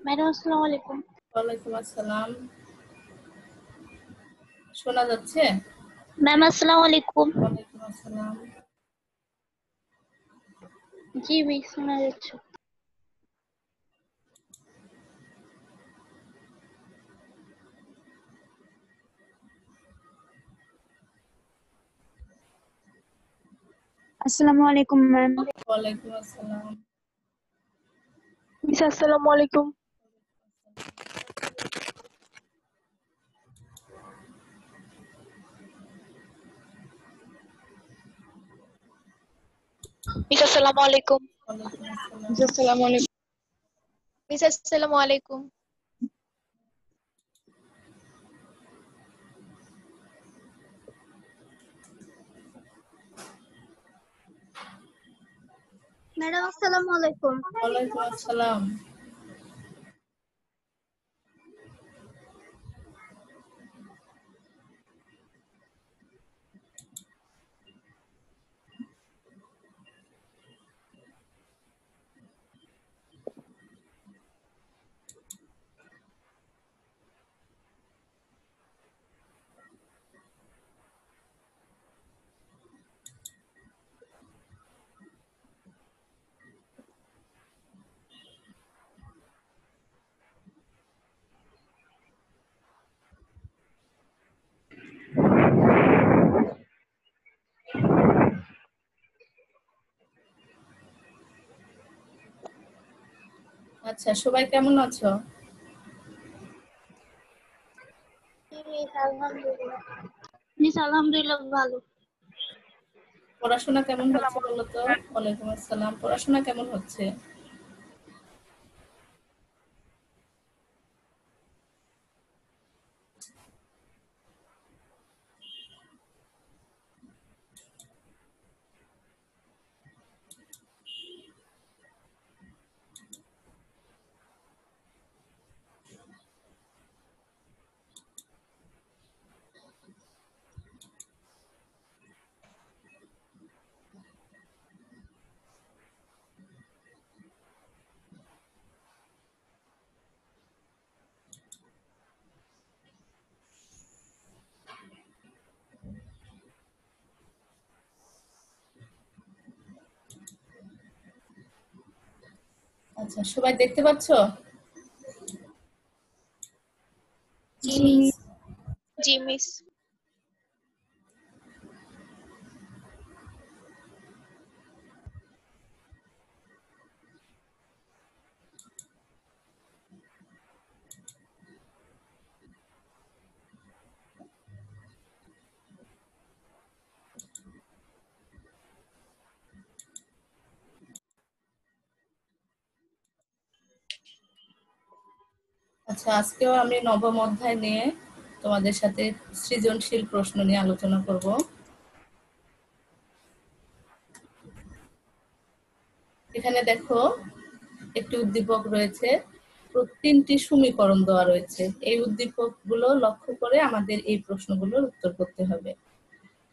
Madam আসসালামু আলাইকুম। ওয়ালাইকুম আসসালাম। শোনা যাচ্ছে? ম্যাম আসসালামু আলাইকুম। ওয়ালাইকুম আসসালাম। জি মিস শোনা যাচ্ছে। আসসালামু আলাইকুম ম্যাম। ওয়ালাইকুম আসসালাম। মিস আসসালামু আলাইকুম। মিস আসসালামু আলাইকুম। ওয়ালাইকুম আসসালাম। আসসালামু আলাইকুম। মিস আসসালামু আলাইকুম। ম্যাডাম আসসালামু আলাইকুম। ওয়ালাইকুম আসসালাম। আচ্ছা, সবাই কেমন আছো? মিস আলহামদুলিল্লাহ ভালো। পড়াশোনা কেমন হচ্ছে বলো তো? ওয়ালাইকুম আসসালাম। পড়াশোনা কেমন হচ্ছে? আচ্ছা, সবাই দেখতে পাচ্ছ? জি মিস। জি মিস। আচ্ছা, আজকেও আমি নবম অধ্যায় নিয়ে তোমাদের সাথে সৃজনশীল প্রশ্ন নিয়ে আলোচনা করব। এখানে দেখো একটি উদ্দীপক রয়েছে, 3টি সমীকরণ দেওয়া রয়েছে। এই উদ্দীপকগুলো লক্ষ্য করে আমাদের এই প্রশ্নগুলোর উত্তর করতে হবে।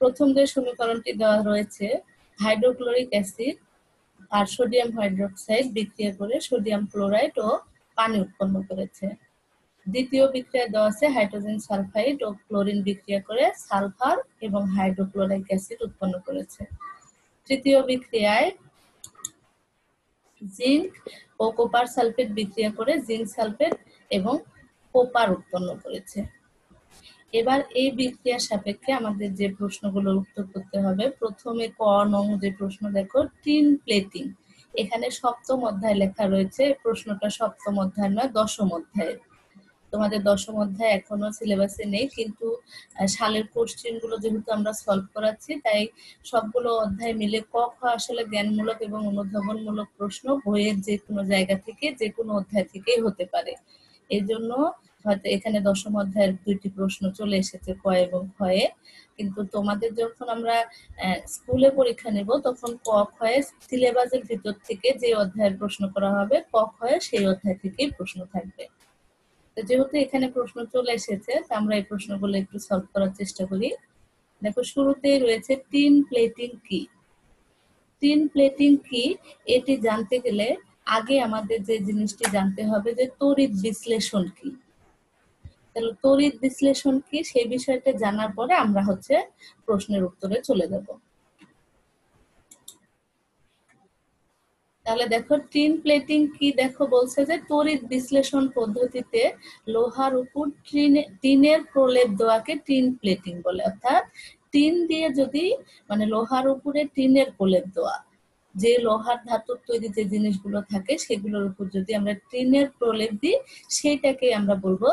প্রথম যে সমীকরণটি দেওয়া রয়েছে, হাইড্রোক্লোরিক অ্যাসিড আর সোডিয়াম হাইড্রোক্সাইড বিক্রিয়া করে সোডিয়াম ক্লোরাইড ও পানি উৎপন্ন করেছে। দ্বিতীয় বিক্রিয়া দেওয়া আছে হাইড্রোজেন সালফাইড ও ক্লোরিন বিক্রিয়া করে সালফার এবং হাইড্রোক্লোরিক অ্যাসিড উৎপন্ন করেছে। তৃতীয় বিক্রিয়ায় জিঙ্ক ও কপার সালফেট বিক্রিয়া করে জিঙ্ক সালফেট এবং কপার উৎপন্ন করেছে। এবার এই বিক্রিয়ার সাপেক্ষে আমাদের যে প্রশ্নগুলোর উত্তর করতে হবে, প্রথমে ক নং যে প্রশ্ন দেখো, টিন প্লেটিং। এখানে সপ্তম অধ্যায় লেখা রয়েছে। প্রশ্নটা সপ্তম অধ্যায় নয়, দশম অধ্যায়ের। তোমাদের দশম অধ্যায় এখনো সিলেবাসে নেই, কিন্তু সালের কোশ্চেন গুলো যেহেতু আমরা সলভ করাচ্ছি, তাই সবগুলো অধ্যায় মিলে ক খ আসলে জ্ঞানমূলক এবং অনুধাবনমূলক প্রশ্ন বইয়ের যে কোনো জায়গা থেকে যে কোনো অধ্যায় থেকেই হতে পারে। এই জন্য হয়তো এখানে দশম অধ্যায়ের 2টি প্রশ্ন চলে এসেছে ক এবং খয়ে, কিন্তু তোমাদের যখন আমরা স্কুলে পরীক্ষা নেব তখন ক খয়ে সিলেবাসের ভিতর থেকে যে অধ্যায়ের প্রশ্ন করা হবে, ক খয়ে সেই অধ্যায় থেকেই প্রশ্ন থাকবে। যেহেতু এখানে প্রশ্ন চলে এসেছে, আমরা এই প্রশ্নগুলো একটু সলভ করার চেষ্টা করি। দেখো, শুরুতেই রয়েছে টিন প্লেটিং কি। টিন প্লেটিং কি এটি জানতে গেলে আগে আমাদের যে জিনিসটি জানতে হবে যে তড়িৎ বিশ্লেষণ কি। তাহলে তড়িৎ বিশ্লেষণ কি সেই বিষয়টা জানার পরে আমরা প্রশ্নের উত্তরে চলে যাব। তাহলে দেখো টিন প্লেটিং কি, দেখো বলছে যে তড়িৎ বিশ্লেষণ পদ্ধতিতে লোহার উপর টিনের প্রলেপ দেওয়াকে টিন প্লেটিং বলে। অর্থাৎ টিন দিয়ে যদি মানে লোহার উপরে টিনের প্রলেপ দেওয়া, যে লোহার ধাতুর তৈরি যে জিনিসগুলো থাকে সেগুলোর উপর যদি আমরা টিনের প্রলেপ দিই সেইটাকে আমরা বলবো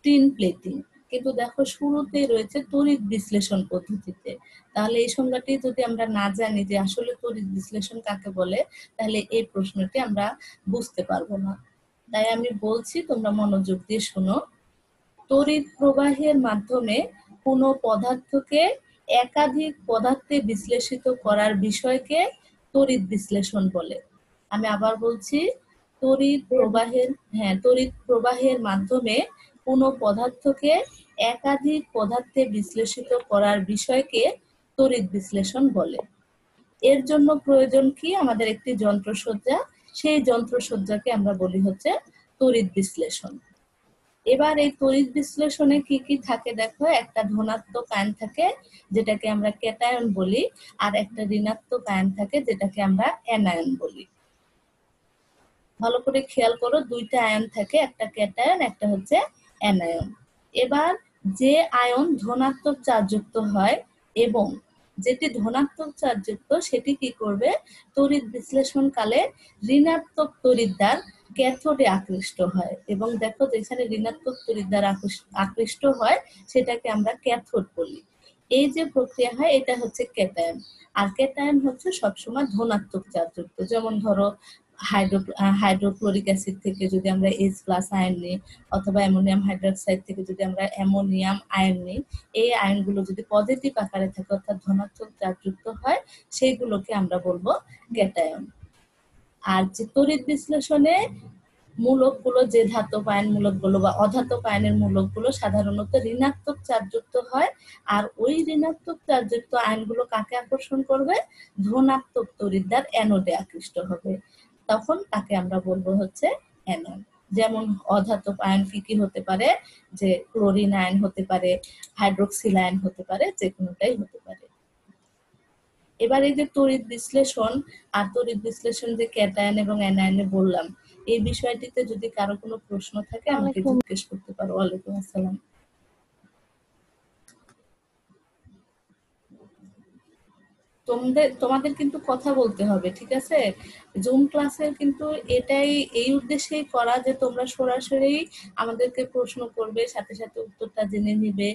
টিন প্লেটিং। কিন্তু দেখো শুরুতেই রয়েছে তড়িৎ বিশ্লেষণ পদ্ধতিতে। তাহলে এই সংজ্ঞাটি যদি আমরা না জানি যে আসলে তড়িৎ বিশ্লেষণ কাকে বলে, তাহলে এই প্রশ্নটি আমরা বুঝতে পারবো না। তাই আমি বলছি তোমরা মনোযোগ দিয়ে শোনো। তড়িৎ প্রবাহের মাধ্যমে কোনো পদার্থকে একাধিক পদার্থে বিশ্লেষিত করার বিষয়কে তড়িৎ বিশ্লেষণ বলে। আমি আবার বলছি, তড়িৎ প্রবাহের মাধ্যমে কোনো পদার্থকে একাধিক পদার্থে বিশ্লেষিত করার বিষয়কে তড়িৎ বিশ্লেষণ বলে। এর জন্য প্রয়োজন কি, আমাদের একটি যন্ত্রসজ্জা, সেই যন্ত্রসজ্জাকে আমরা বলি তড়িৎ বিশ্লেষণ। এবার এই তড়িৎ বিশ্লেষণে কি কি থাকে দেখো, একটা ধনাত্মক আয়ন থাকে যেটাকে আমরা ক্যাটায়ন বলি, আর একটা ঋণাত্মক আয়ন থাকে যেটাকে আমরা অ্যানায়ন বলি। ভালো করে খেয়াল করো, দুইটা আয়ন থাকে, একটা ক্যাটায়ন একটা অ্যানায়ন। এবার যে আয়ন ধনাত্মক চার্জযুক্ত হয় এবং যেটি ধনাত্মক চার্জযুক্ত সেটি কি করবে, তড়িৎ বিশ্লেষণ কালে ঋণাত্মক তড়িৎ দ্বার ক্যাথোডে আকৃষ্ট হয়। এবং দেখো যেখানে ঋণাত্মক তড়িৎ দ্বার আকৃষ্ট হয় সেটাকে আমরা ক্যাথোড বলি। এই যে প্রক্রিয়া হয় এটা ক্যাটায়ন। আর ক্যাটায়ন সবসময় ধনাত্মক চার্জযুক্ত। যেমন ধরো হাইড্রোক্লোরিক অ্যাসিড থেকে যদি আমরা H+ আয়ন নিই, অথবা অ্যামোনিয়াম হাইড্রোক্সাইড থেকে যদি আমরা অ্যামোনিয়াম আয়ন নিই, এই আয়নগুলো যদি পজিটিভ আকারে থাকে অর্থাৎ ধনাত্মক চার্জযুক্ত হয়, সেইগুলোকে আমরা বলবো ক্যাটায়ন। আর যে তড়িৎ বিশ্লেষণে মূলকগুলো, যে ধাতব আয়ন মূলকগুলো বা অধাতব আয়নের মূলকগুলো সাধারণত ঋণাত্মক চার্জযুক্ত হয়। আর ওই ঋণাত্মক চার্জযুক্ত আয়নগুলো কাকে আকর্ষণ করবে, ধনাত্মক তড়িৎ দ্বার অ্যানোডে আকৃষ্ট হবে, তখন তাকে আমরা বলবো অ্যানোড। যেমন অধাতব আয়ন কি কি হতে পারে, যে ক্লোরিন আয়ন হতে পারে, হাইড্রোক্সিল আয়ন হতে পারে, যে কোনোটাই হতে পারে। এবার এই যে তড়িৎ বিশ্লেষণ আর তড়িৎ বিশ্লেষণ যে ক্যাটায়ন এবং অ্যানায়নে বললাম, এই বিষয়টিতে যদি কারো কোনো প্রশ্ন থাকে আমাকে জিজ্ঞেস করতে পারো। ওয়ালাইকুম আসসালাম। তোমাদের কিন্তু কথা বলতে হবে, ঠিক আছে? জুম ক্লাসের কিন্তু এটাই, এই উদ্দেশ্যেই করা যে তোমরা সরাসরি আমাদেরকে প্রশ্ন করবে, সাথে সাথে উত্তরটা জেনে নিবে।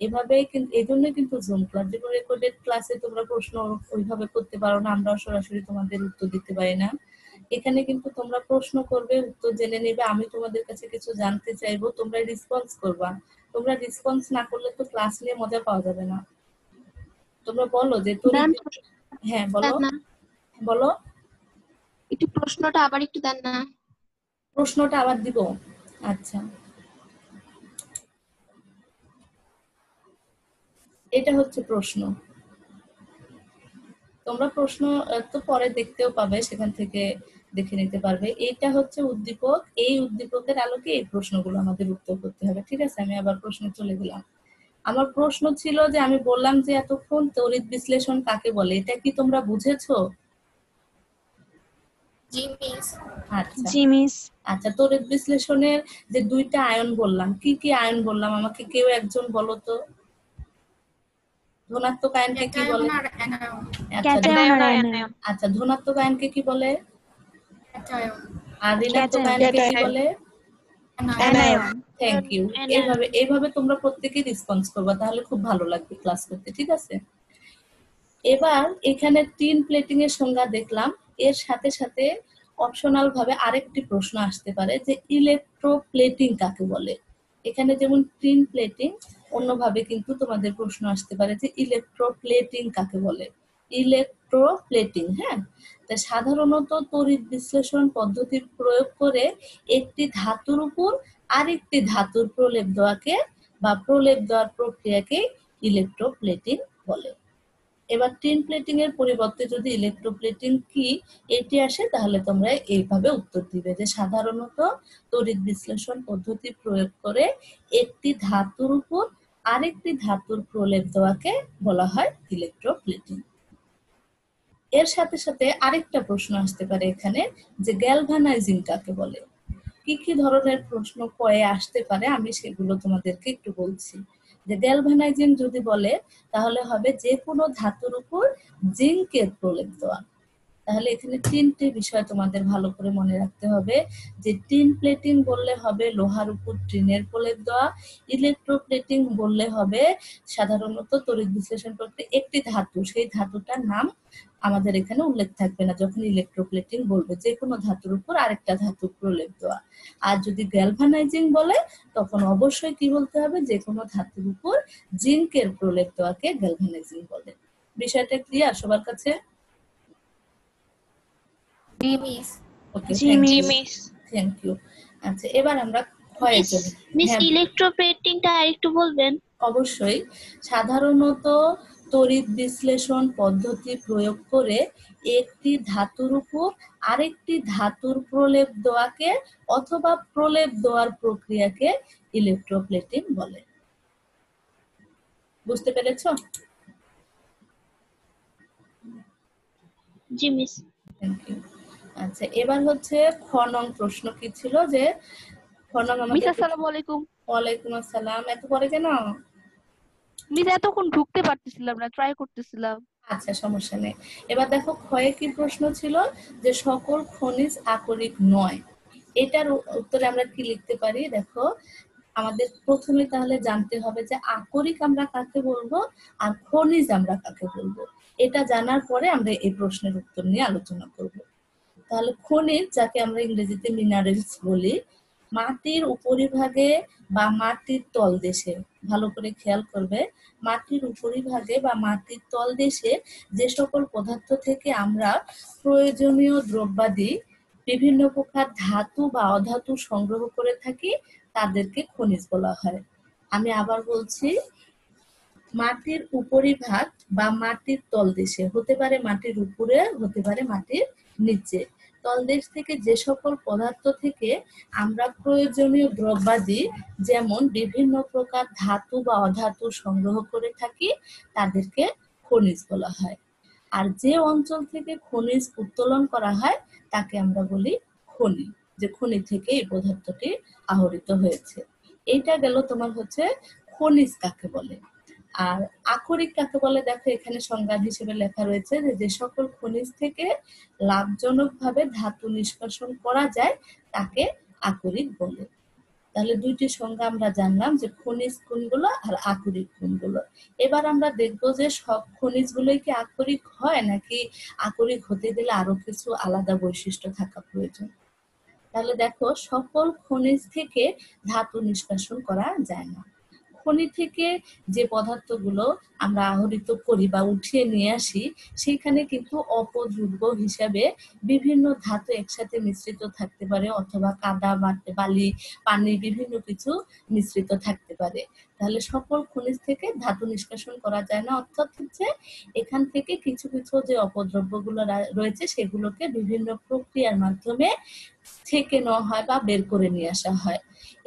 এভাবেই কিন্তু, এই জন্যই কিন্তু জুম ক্লাস। যেগুলো রেকর্ডেড ক্লাসে তোমরা প্রশ্ন ওইভাবে করতে পারো না, আমরা সরাসরি তোমাদের উত্তর দিতে পারি না। এখানে কিন্তু তোমরা প্রশ্ন করবে, উত্তর জেনে নেবে, আমি তোমাদের কাছে কিছু জানতে চাইবো, তোমরা রেসপন্স করবা। তোমরা রেসপন্স না করলে তো ক্লাস নিয়ে মজা পাওয়া যাবে না। তোমরা বলো যে হ্যাঁ বলো বলো একটু প্রশ্নটা আবার একটু দেন না। প্রশ্নটা আবার দিব? আচ্ছা, এটা প্রশ্ন। তোমরা প্রশ্ন তো পরে দেখতেও পাবে, সেখান থেকে দেখে নিতে পারবে। এটা উদ্দীপক, এই উদ্দীপকের আলোকে এই প্রশ্নগুলো আমাদের উত্তর করতে হবে, ঠিক আছে? আমি আবার প্রশ্নে চলে গেলাম। আমার প্রশ্ন ছিল যে, আমি বললাম যে এতক্ষণ তড়িৎ বিশ্লেষণ কাকে বলে, এটা কি তোমরা বুঝেছো? জি মিস। আচ্ছা, তড়িৎ বিশ্লেষণের যে দুইটা আয়ন বললাম, কি কি আয়ন বললাম আমাকে কেউ একজন বলো তো। ধনাত্মক আয়নকে কি বলে? আচ্ছা, ধনাত্মক আয়নকে কি বলে? আর ঋণাত্মক আয়নকে কি বলে? Thank you. এইভাবে তোমরা প্রত্যেকেই রেসপন্স করবা, তাহলে খুব ভালো লাগবে ক্লাস করতে, ঠিক আছে? এবার এখানে টিন প্লেটিং এর সংজ্ঞা দেখলাম, এর সাথে সাথে অপশনাল ভাবে আরেকটি প্রশ্ন আসতে পারে যে ইলেকট্রোপ্লেটিং কাকে বলে। এখানে যেমন টিন প্লেটিং, অন্যভাবে কিন্তু তোমাদের প্রশ্ন আসতে পারে যে ইলেকট্রোপ্লেটিং কাকে বলে। ইলেকট্রোপ্লেটিং, হ্যাঁ, তা সাধারণত তড়িৎ বিশ্লেষণ পদ্ধতির প্রয়োগ করে একটি ধাতুর উপর আরেকটি ধাতুর প্রলেপ দেওয়াকে বা প্রলেপ দেওয়ার প্রক্রিয়াকে ইলেকট্রোপ্লেটিং বলে। এবার টিন প্লেটিং এর পরিবর্তে যদি ইলেকট্রোপ্লেটিং কি এটি আসে, তাহলে তোমরা এইভাবে উত্তর দিবে যে সাধারণত তড়িৎ বিশ্লেষণ পদ্ধতি প্রয়োগ করে একটি ধাতুর উপর আরেকটি ধাতুর প্রলেপ দেওয়াকে বলা হয় ইলেকট্রোপ্লেটিং। এর সাথে সাথে আরেকটা প্রশ্ন আসতে পারে এখানে যে গ্যালভানাইজিং কাকে বলে। কি কি ধরনের প্রশ্ন কয়ে আসতে পারে আমি সেগুলো তোমাদেরকে একটু বলছি। যে গ্যালভানাইজিং যদি বলে তাহলে হবে যে কোনো ধাতুর উপর জিঙ্কের প্রলেপ দেওয়া। তাহলে এখানে তিনটে বিষয় তোমাদের ভালো করে মনে রাখতে হবে যে টিন প্লেটিং বললে হবে লোহার উপর টিনের প্রলেপ দেওয়া, ইলেকট্রোপ্লেটিং বললে হবে সাধারণত তড়িৎ বিশ্লেষণ করতে একটি ধাতু, সেই ধাতুটার নাম আমাদের এখানে উল্লেখ থাকবে না যখন ইলেকট্রোপ্লেটিং বলবে, যে কোনো ধাতুর উপর আরেকটা ধাতুর প্রলেপ দেওয়া। আর যদি গ্যালভানাইজিং বলে তখন অবশ্যই কি বলতে হবে, যে কোনো ধাতুর উপর জিঙ্কের প্রলেপ দেওয়াকে গ্যালভানাইজিং বলে। বিষয়টা ক্লিয়ার সবার কাছে? ওকে, থ্যাংক ইউ। আচ্ছা, এবার আমরা ক্ষয়ে চলি। মিস ইলেকট্রোপ্লেটিংটা আরেকটু বলবেন? অবশ্যই। সাধারণত তড়িৎ বিশ্লেষণ পদ্ধতি প্রয়োগ করে একটি ধাতুর উপর আরেকটি ধাতুর প্রলেপ দেওয়াকে অথবা প্রলেপ দেওয়ার প্রক্রিয়াকে ইলেকট্রোপ্লেটিং বলে। বুঝতে পেরেছো? জি মিস। Thank you. আচ্ছা, এবার হচ্ছে খ নং প্রশ্ন কি ছিল, যে খ নং মিস আমাদের। আসসালামু আলাইকুম। ওয়ালাইকুম আসসালাম। এত পরে কেন? মিস এতক্ষণ ঢুকতে পারতেছিলাম না, ট্রাই করতেছিলাম। আচ্ছা, সমস্যা নেই। এবার দেখো ক্ষয়ে কি প্রশ্ন ছিল, যে সকল খনিজ আকরিক নয়। এটার উত্তরে আমরা কি লিখতে পারি, দেখো আমাদের প্রথমে তাহলে জানতে হবে যে আকরিক আমরা কাকে বলবো আর খনিজ আমরা কাকে বলবো। এটা জানার পরে আমরা এই প্রশ্নের উত্তর নিয়ে আলোচনা করব। তাহলে খনিজ, যাকে আমরা ইংরেজিতে মিনারেলস বলি, মাটির উপরিভাগে বা মাটির তলদেশে, ভালো করে খেয়াল করবে, মাটির উপরিভাগে বা মাটির তলদেশে যে সকল পদার্থ থেকে আমরা প্রয়োজনীয় দ্রব্যাদি বিভিন্ন প্রকার ধাতু বা অধাতু সংগ্রহ করে থাকি তাদেরকে খনিজ বলা হয়। আমি আবার বলছি, মাটির উপরিভাগ বা মাটির তলদেশে, হতে পারে মাটির উপরে, হতে পারে মাটির নিচে, তলদেশ থেকে যে সকল পদার্থ থেকে আমরা প্রয়োজনীয় দ্রব্যাদি যেমন বিভিন্ন প্রকার ধাতু বা অধাতু সংগ্রহ করে থাকি তাদেরকে খনিজ বলা হয়। আর যে অঞ্চল থেকে খনিজ উত্তোলন করা হয় তাকে আমরা বলি খনি, যে খনি থেকে এই পদার্থটি আহরিত হয়েছে। এইটা গেল তোমার হচ্ছে খনিজ কাকে বলে। আর আকরিক কাকে বলে, দেখো এখানে সংজ্ঞা হিসেবে লেখা রয়েছে যে যে সকল খনিজ থেকে লাভজনকভাবে ধাতু নিষ্কাশন করা যায় তাকে আকরিক বলে। তাহলে দুইটি সংজ্ঞা আমরা জানলাম, যে খনিজ কোনগুলো আর আকরিক কোনগুলো। এবার আমরা দেখবো যে সব খনিজগুলোই কি আকরিক হয় নাকি আকরিক হতে গেলে আরো কিছু আলাদা বৈশিষ্ট্য থাকা প্রয়োজন। তাহলে দেখো, সকল খনিজ থেকে ধাতু নিষ্কাশন করা যায় না। খনি থেকে যে পদার্থগুলো আমরা আহরিত করি বা উঠিয়ে নিয়ে আসি সেখানে কিন্তু অপদ্রব্য হিসাবে বিভিন্ন ধাতু একসাথে মিশ্রিত থাকতে পারে, অথবা কাদা, বালি, পানি, বিভিন্ন কিছু মিশ্রিত থাকতে পারে। তাহলে সকল খনিজ থেকে ধাতু নিষ্কাশন করা যায় না, অর্থাৎ হচ্ছে এখান থেকে কিছু কিছু যে অপদ্রব্যগুলো রয়েছে সেগুলোকে বিভিন্ন প্রক্রিয়ার মাধ্যমে ছেঁকে নেওয়া হয় বা বের করে নিয়ে আসা হয়।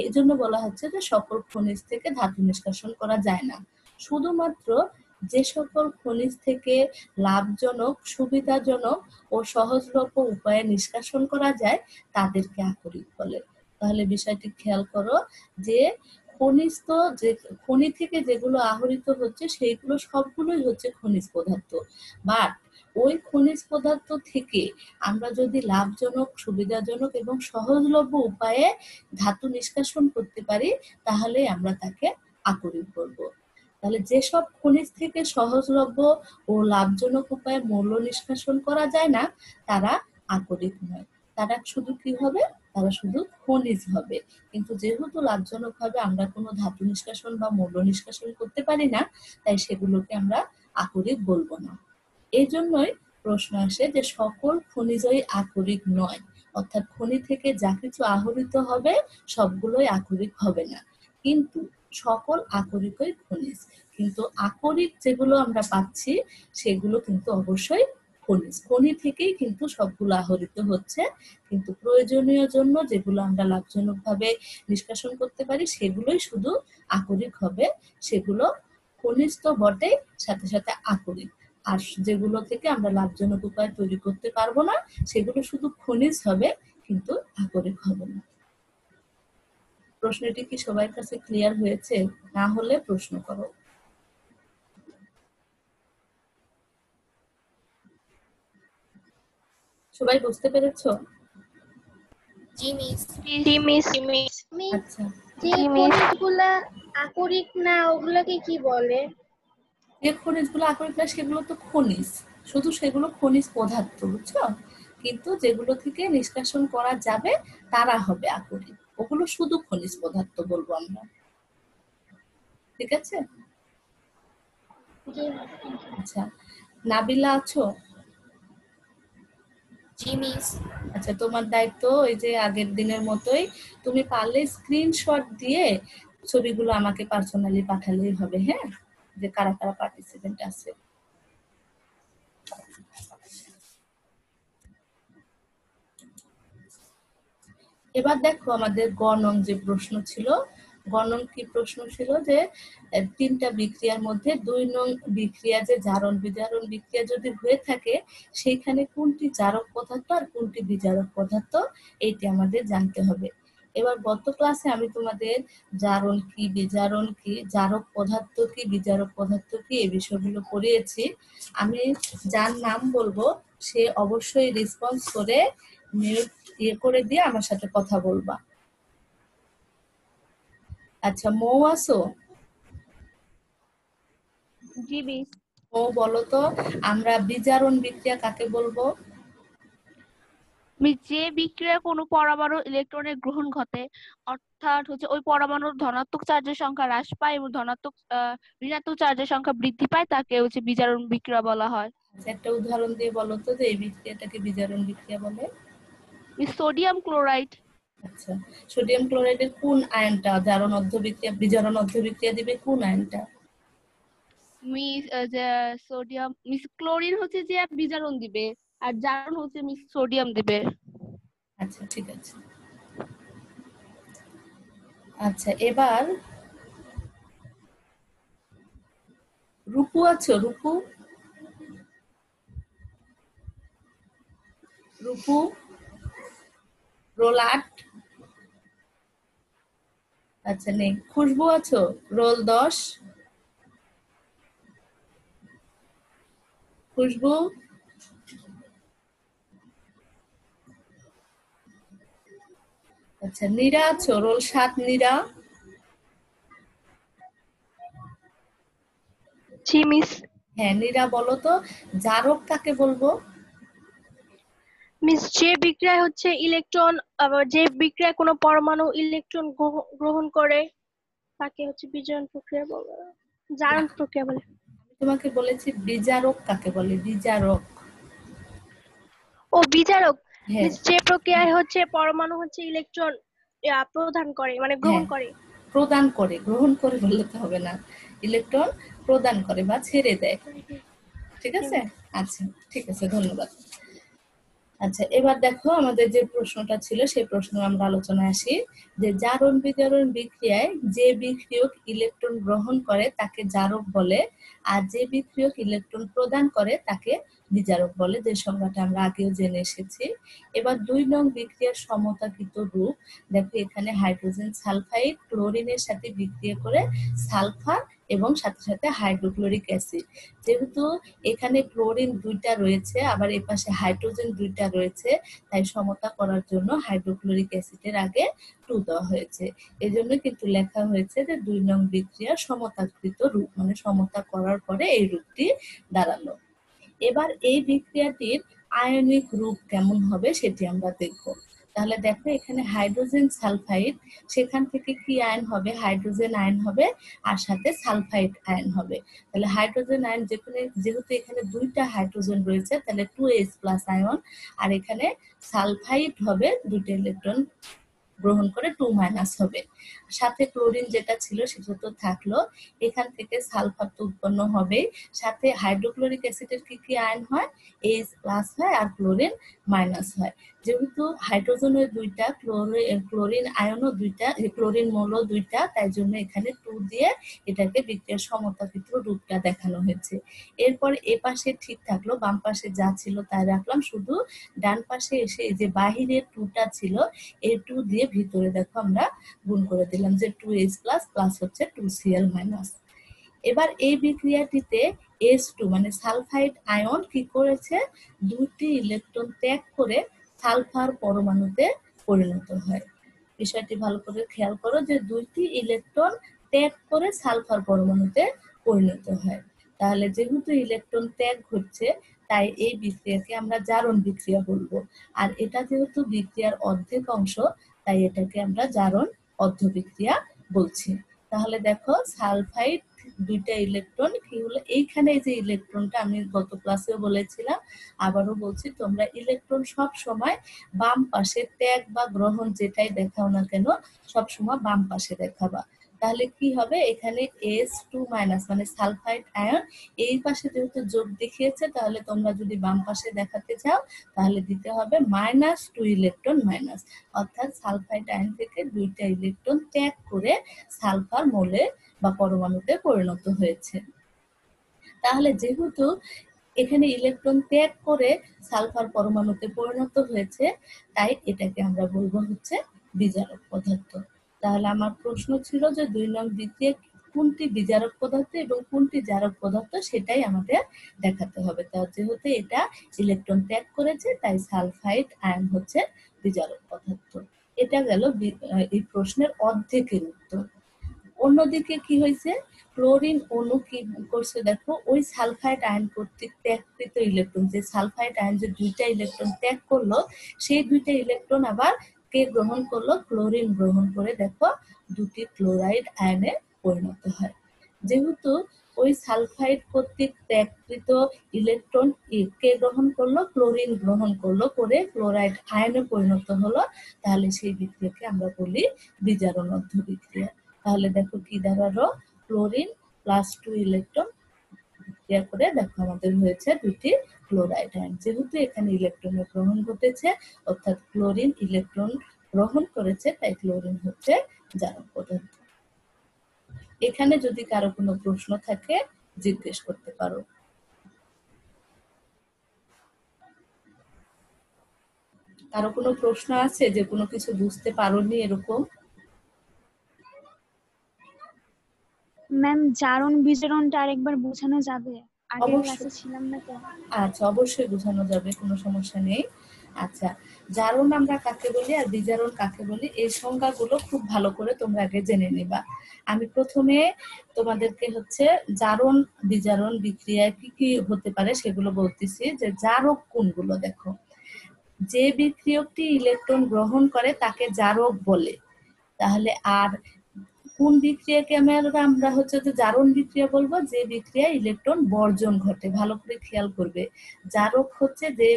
এই জন্য বলা হচ্ছে যে সকল খনিজ থেকে ধাতু নিষ্কাশন করা যায় না। শুধুমাত্র যে সকল খনিজ থেকে লাভজনক, সুবিধাজনক ও সহজলভ্য উপায়ে নিষ্কাশন করা যায় তাদেরকে আকরিক বলে। তাহলে বিষয়টি খেয়াল করো যে খনিজ তো, যে খনি থেকে যেগুলো আহরিত হচ্ছে সেইগুলো সবগুলোই হচ্ছে খনিজ পদার্থ, বাট ওই খনিজ পদার্থ থেকে আমরা যদি লাভজনক, সুবিধাজনক এবং সহজলভ্য উপায়ে ধাতু নিষ্কাশন করতে পারি তাহলে আমরা তাকে আকরিক বলবো। তাহলে যেসব খনিজ থেকে সহজলভ্য ও লাভজনক উপায়ে মৌল নিষ্কাশন করা যায় না তারা আকরিক নয়, তারা শুধু কি হবে, তারা শুধু খনিজ হবে। কিন্তু যেহেতু লাভজনক ভাবে আমরা কোনো ধাতু নিষ্কাশন বা মৌল নিষ্কাশন করতে পারি না তাই সেগুলোকে আমরা আকরিক বলবো না। এই জন্যই প্রশ্ন আসে যে সকল খনিজই আকরিক নয়, অর্থাৎ খনি থেকে যা কিছু আহরিত হবে সবগুলোই আকরিক হবে না। কিন্তু সকল আকরিকই খনিজ। কিন্তু আকরিক যেগুলো আমরা পাচ্ছি সেগুলো কিন্তু অবশ্যই খনিজ। খনি থেকেই কিন্তু সবগুলো আহরিত হচ্ছে, কিন্তু প্রয়োজনীয় জন্য যেগুলো আমরা লাভজনকভাবে নিষ্কাশন করতে পারি সেগুলোই শুধু আকরিক হবে। সেগুলো খনিজ তো বটেই, সাথে সাথে আকরিক। আর যেগুলো থেকে আমরা লাভজনক উপায় তৈরি করতে পারবো না সেগুলো শুধু খনিজ হবে, কিন্তু আকরিক হবে না। প্রশ্নটি কি সবার কাছে ক্লিয়ার হয়েছে? না হলে প্রশ্ন করো। সবাই বুঝতে পেরেছো? জি মিস। জি মিস। আচ্ছা, যে জি মিস। খনিজগুলা আকরিক না ওগুলাকে কি বলে? যে খনিজগুলো আকরিক না সেগুলো তো খনিজ, শুধু সেগুলো খনিজ পদার্থ, বুঝছো? কিন্তু যেগুলো থেকে নিষ্কাশন করা যাবে তারা হবে আকরিক, ওগুলো শুধু খনিজ পদার্থ বলবো আমরা। ঠিক আছে? জি আচ্ছা, নাবিলা আছো? জি মিস। আচ্ছা, তোমার দায়িত্ব ওই যে আগের দিনের মতোই, তুমি পারলে স্ক্রিনশট দিয়ে ছবিগুলো আমাকে পার্সোনালি পাঠালেই হবে, হ্যাঁ, যে কারা কারা পার্টিসিপেন্ট আছে। এবার দেখো আমাদের গ নং যে প্রশ্ন ছিল, গ নং কি প্রশ্ন ছিল যে তিনটা বিক্রিয়ার মধ্যে 2 নং বিক্রিয়া যে জারণ বিজারণ বিক্রিয়া যদি হয়ে থাকে সেইখানে কোনটি জারক পদার্থ আর কোনটি বিজারক পদার্থ, এইটি আমাদের জানতে হবে। এবার গত ক্লাসে আমি তোমাদের জারণ কি, বিজারণ কি, জারক পদার্থ কি, বিজারক পদার্থ কি এই বিষয়গুলো পড়িয়েছি। আমি যার নাম বলবো সে অবশ্যই রেসপন্স করে মিউট করে দিয়ে আমার সাথে কথা বলবা। আচ্ছা, মৌ আসো? জি মিস। মৌ বলো তো, আমরা বিজারণ বিক্রিয়া কাকে বলবো? যে বিক্রিয়ায় কোনো পরমাণু ইলেকট্রনের গ্রহণ ঘটে, অর্থাৎ ওই পরমাণুর ধনাত্মক চার্জের সংখ্যা হ্রাস পায় এবং ঋণাত্মক চার্জের সংখ্যা বৃদ্ধি পায়, তাকে বিজারণ বিক্রিয়া বলা হয়। আচ্ছা, একটা উদাহরণ দিয়ে বলো তো যে এই বিক্রিয়াটাকে বিজারণ বিক্রিয়া বলে। Sodium chloride. আচ্ছা, সোডিয়াম ক্লোরাইডের কোন আয়নটা জারণ অর্ধবিক্রিয়া বিজারণ অর্ধবিক্রিয়া দিবে, কোন আয়নটা? ক্লোরিন যে বিজারণ দিবে, আর জারণ সোডিয়াম দিবে। আচ্ছা, ঠিক আছে। আচ্ছা, এবার রূপু আছো? রূপু, রূপু রোল 8। আচ্ছা, নেই। খুশবু আছো? রোল 10। খুশবু, আচ্ছা, নীরা আছো? রোল 7 নীরা। জি মিস। হ্যাঁ, নীরা বলো তো জারক কাকে বলবো? মিস, যে বিক্রিয়ায় ইলেকট্রন, আবার যে বিক্রিয়ায় কোনো পরমাণু ইলেকট্রন গ্রহণ করে তাকে বিজারণ প্রক্রিয়া বলে, জারণ প্রক্রিয়া বলে। আমি তোমাকে বলেছি বিজারক কাকে বলে, বিজারক। ও বিজারক। হ্যাঁ মিস, যে প্রক্রিয়ায় পরমাণু ইলেকট্রন প্রদান করে, মানে গ্রহণ হ্যাঁ, করে। প্রদান করে, গ্রহণ করে বললে তো হবে না, ইলেকট্রন প্রদান করে বা ছেড়ে দেয়। ঠিক আছে? আচ্ছা, ঠিক আছে, ধন্যবাদ। আচ্ছা, এবার দেখো আমাদের যে প্রশ্নটা ছিল সেই প্রশ্ন আমরা আলোচনায় আসি, যে জারণ বিজারণ বিক্রিয়ায় যে বিক্রিয়ক ইলেকট্রন গ্রহণ করে তাকে জারক বলে, আর যে বিক্রিয়ক ইলেকট্রন প্রদান করে তাকে বিজারক বলে, যে সংজ্ঞাটা আমরা আগেও জেনে এসেছি। এবার 2 নং বিক্রিয়ার সমতাকৃত রূপ, দেখো এখানে হাইড্রোজেন সালফাইড ক্লোরিনের সাথে বিক্রিয়া করে সালফার এবং সাথে সাথে হাইড্রোক্লোরিক অ্যাসিড। যেহেতু এখানে ক্লোরিন 2টা রয়েছে আবার এই পাশে হাইড্রোজেন 2টা রয়েছে, তাই সমতা করার জন্য হাইড্রোক্লোরিক অ্যাসিডের আগে 2 দেওয়া হয়েছে। এজন্য কিন্তু লেখা হয়েছে যে 2 নং বিক্রিয়া সমতাকৃত রূপ, মানে সমতা করার পরে এই রূপটি দাঁড়ালো। এবার এই বিক্রিয়াটির আয়নিক রূপ কেমন হবে সেটি আমরা দেখব। তাহলে দেখো এখানে হাইড্রোজেন সালফাইড, সেখান থেকে কি আয়ন হবে? হাইড্রোজেন আয়ন হবে আর সাথে সালফাইড আয়ন হবে। তাহলে হাইড্রোজেন আয়ন যেহেতু এখানে 2টা হাইড্রোজেন রয়েছে তাহলে 2H+ আয়ন, আর এখানে সালফাইড হবে 2টা ইলেকট্রন গ্রহণ করে 2- হবে। সাথে ক্লোরিন যেটা ছিল সেটা তো থাকলো, এখান থেকে সালফার তো উৎপন্ন হবে। সাথে হাইড্রোক্লোরিক অ্যাসিডের কি কি আয়ন হয়, H+ হয় আর ক্লোরিন মাইনাস হয়। যেহেতু হাইড্রোজেনের দুইটা, ক্লোরিন আয়নও দুইটা, ক্লোরিন মৌলও দুইটা, তাই জন্য এখানে 2 দিয়ে এটাকে বিক্রিয়ার সমতাকৃত রূপটা দেখানো হয়েছে। এরপর এ পাশে ঠিক থাকলো, বাম পাশে যা ছিল তাই রাখলাম, শুধু ডান পাশে এসে এই যে বাহিরের 2টা ছিল, এই 2 দিয়ে ভিতরে দেখো আমরা গুণ করে দিলাম যে 2H+ প্লাস হচ্ছে 2Cl-। এবার এই বিক্রিয়াটিতে H2 মানে সালফাইড আয়ন কি করেছে, দুটি ইলেকট্রন ত্যাগ করে সালফার পরমাণুতে পরিণত হয়। বিষয়টি ভালো করে খেয়াল করো যে দুইটি ইলেকট্রন ত্যাগ করে সালফার পরমাণুতে পরিণত হয়। তাহলে যেহেতু ইলেকট্রন ত্যাগ ঘটছে, তাই এই বিক্রিয়াকে আমরা জারণ বিক্রিয়া বলবো। আর এটা যেহেতু বিক্রিয়ার অর্ধেক অংশ, তাই এটাকে আমরা জারণ অর্ধ বিক্রিয়া বলছি। তাহলে দেখো সালফাইড দুইটা ইলেকট্রন কি হলো, এইখানে যে ইলেকট্রনটা আমি গত ক্লাসেও বলেছিলাম, আবারও বলছি, তোমরা ইলেকট্রন সব সময় বাম পাশে ত্যাগ বা গ্রহণ যেটাই দেখাও না কেন সব সময় বাম পাশে দেখাবা। তাহলে কি হবে, এখানে H2- মানে সালফাইড আয়ন এই পাশে যেহেতু যোগ দেখিয়েছে, তাহলে তোমরা যদি বাম পাশে দেখাতে চাও তাহলে দিতে হবে -2 ইলেকট্রন মাইনাস, অর্থাৎ সালফাইড আয়ন থেকে দুইটা ইলেকট্রন ত্যাগ করে সালফার মৌলে বা পরমাণুতে পরিণত হয়েছে। তাহলে যেহেতু এখানে ইলেকট্রন ত্যাগ করে সালফার পরমাণুতে পরিণত হয়েছে, তাই এটাকে আমরা বলবো হচ্ছে বিজারক পদার্থ। তাহলে আমার প্রশ্ন ছিল যে 2 নং বিক্রিয়া কোনটি বিজারক পদার্থ এবং কোনটি জারক পদার্থ, সেটাই আমাদের দেখাতে হবে। তার যেহেতু এটা ইলেকট্রন ত্যাগ করেছে, তাই সালফাইড আয়ন হচ্ছে বিজারক পদার্থ। এটা গেল এই প্রশ্নের অর্ধেকের উত্তর। অন্যদিকে কি হয়েছে, ক্লোরিন অণু কি করছে দেখো, ওই সালফাইড আয়ন কর্তৃক ত্যাগকৃত ইলেকট্রন, যে সালফাইড আয়ন যে দুইটা ইলেকট্রন ত্যাগ করলো, সেই দুইটা ইলেকট্রন আবার কে গ্রহণ করলো, ক্লোরিন গ্রহণ করে দেখো দুটি ক্লোরাইড আয়নে পরিণত হয়। যেহেতু ওই সালফাইড কর্তৃক ত্যাগকৃত ইলেকট্রন কে গ্রহণ করলো, ক্লোরিন গ্রহণ করলো, করে ক্লোরাইড আয়নে পরিণত হলো, তাহলে সেই বিক্রিয়াকে আমরা বলি বিজারণ অর্ধ বিক্রিয়া। তাহলে দেখো কি দাঁড়ালো, ক্লোরিন +2 ইলেকট্রন বিক্রিয়া করে দেখো আমাদের হয়েছে দুটি ক্লোরাইড আয়ন। যেহেতু এখানে ইলেকট্রনের গ্রহণ ঘটেছে, অর্থাৎ ক্লোরিন ইলেকট্রন গ্রহণ করেছে, তাই ক্লোরিন হচ্ছে জারক পদার্থ। এখানে যদি কারো কোনো প্রশ্ন থাকে জিজ্ঞেস করতে পারো। কারো কোনো প্রশ্ন আছে যে কোনো কিছু বুঝতে পারোনি এরকম? ম্যাম জারণ বিজারণটা আরেকবার বোঝানো যাবে? আগের অবশ্যই। ক্লাসে ছিলাম না তো। আচ্ছা, অবশ্যই বোঝানো যাবে, কোনো সমস্যা নেই। আচ্ছা, জারণ আমরা কাকে বলি আর বিজারণ কাকে বলি, এই সংজ্ঞাগুলো খুব ভালো করে তোমরা আগে জেনে নিবা। আমি প্রথমে তোমাদেরকে হচ্ছে জারণ বিজারণ বিক্রিয়ায় কি কি হতে পারে সেগুলো বলতেছি। যে জারক কোনগুলো, দেখো, যে বিক্রিয়কটি ইলেকট্রন গ্রহণ করে তাকে জারক বলে। তাহলে আর কোন বিক্রিয়াকে আমরা হচ্ছে যে জারণ বিক্রিয়া বলবো, যে বিক্রিয়া ইলেকট্রন বর্জন ঘটে। ভালো করে খেয়াল করবে, জারক হচ্ছে যে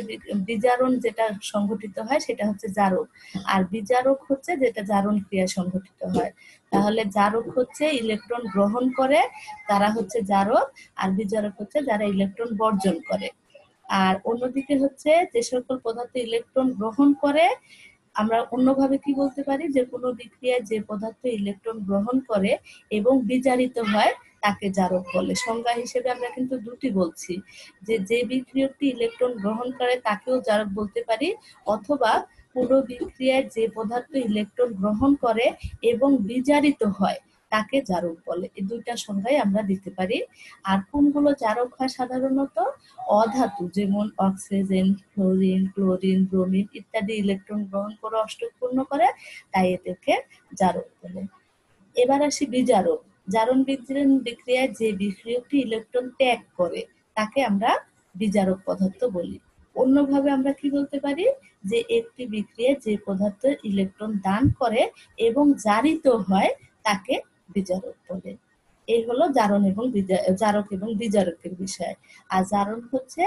বিজারণ যেটা সংঘটিত হয় সেটা হচ্ছে জারক, আর বিজারক হচ্ছে যেটা জারণ ক্রিয়া সংঘটিত হয়। তাহলে জারক হচ্ছে ইলেকট্রন গ্রহণ করে, তারা হচ্ছে জারক, আর বিজারক হচ্ছে যারা ইলেকট্রন বর্জন করে। আর অন্যদিকে হচ্ছে যে সকল পদার্থ ইলেকট্রন গ্রহণ করে, আমরা অন্যভাবে কি বলতে পারি, যে কোনো বিক্রিয়ায় যে পদার্থ ইলেকট্রন গ্রহণ করে এবং বিজারিত হয় তাকে জারক বলে। সংজ্ঞা হিসেবে আমরা কিন্তু দুটি বলছি, যে যে বিক্রিয়কটি ইলেকট্রন গ্রহণ করে তাকেও জারক বলতে পারি, অথবা পুরো বিক্রিয়ায় যে পদার্থ ইলেকট্রন গ্রহণ করে এবং বিজারিত হয় তাকে জারক বলে। এই দুইটা সংজ্ঞাই আমরা দিতে পারি। আর কোনগুলো জারক হয়, সাধারণত অধাতু, যেমন অক্সিজেন, ফ্লোরিন, ক্লোরিন, ব্রোমিন ইত্যাদি ইলেকট্রন গ্রহণ করে অষ্টক পূর্ণ করে, তাই এদেরকে জারক বলে। এবার আসি বিজারক। জারণ বিক্রিয়ায় যে বিক্রিয়কটি ইলেকট্রন ত্যাগ করে তাকে আমরা বিজারক পদার্থ বলি। অন্যভাবে আমরা কি বলতে পারি, যে একটি বিক্রিয়ায় যে পদার্থ ইলেকট্রন দান করে এবং জারিত হয় তাকে বিজারক বলে। এই হলো জারণ এবং জারক এবং বিজারকের বিষয়। আর জারণ হচ্ছে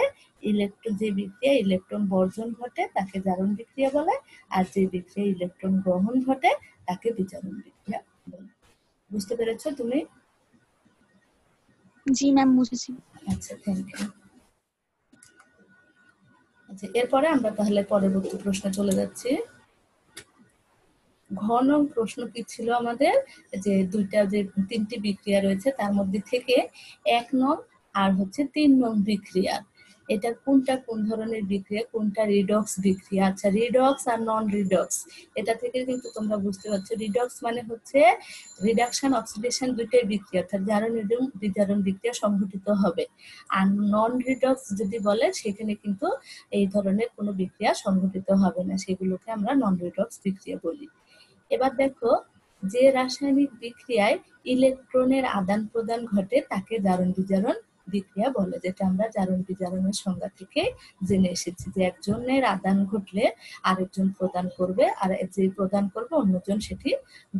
যে বিক্রিয়া ইলেকট্রন বর্জন ঘটে তাকে জারণ বিক্রিয়া বলে, আর যে বিক্রিয়া ইলেকট্রন গ্রহণ ঘটে তাকে বিজারণ বিক্রিয়া বলে। বুঝতে পেরেছো তুমি? জি ম্যাম, বুঝেছি। আচ্ছা, থ্যাংক ইউ। আচ্ছা, এরপরে আমরা তাহলে পরবর্তী প্রশ্নে চলে যাচ্ছি। ঘ নং প্রশ্ন কি ছিল আমাদের, যে তিনটি বিক্রিয়া রয়েছে তার মধ্যে থেকে 1 নং আর হচ্ছে 3 নং বিক্রিয়া, এটা কোনটা কোন ধরনের বিক্রিয়া, কোনটা রিডক্স বিক্রিয়া। আচ্ছা, রিডক্স আর নন রিডক্স, এটা থেকে কিন্তু তোমরা বুঝতে পারছো রিডক্স মানে হচ্ছে রিডাকশন অক্সিডেশন দুইটাই বিক্রিয়া, অর্থাৎ জারণ এবং বিজারণ বিক্রিয়া সংঘটিত হবে। আর নন রিডক্স যদি বলে সেখানে কিন্তু এই ধরনের কোনো বিক্রিয়া সংঘটিত হবে না, সেগুলোকে আমরা নন রিডক্স বিক্রিয়া বলি। এবার দেখো, যে রাসায়নিক বিক্রিয়ায় ইলেকট্রনের আদান প্রদান ঘটে তাকে জারণ বিজারণ বিক্রিয়া বলে, যেটা আমরা জারণ বিজারণের সংজ্ঞা থেকে জেনে এসেছি, যে একজনের আদান ঘটলে আরেকজন প্রদান করবে, আর যে প্রদান করবে অন্যজন সেটি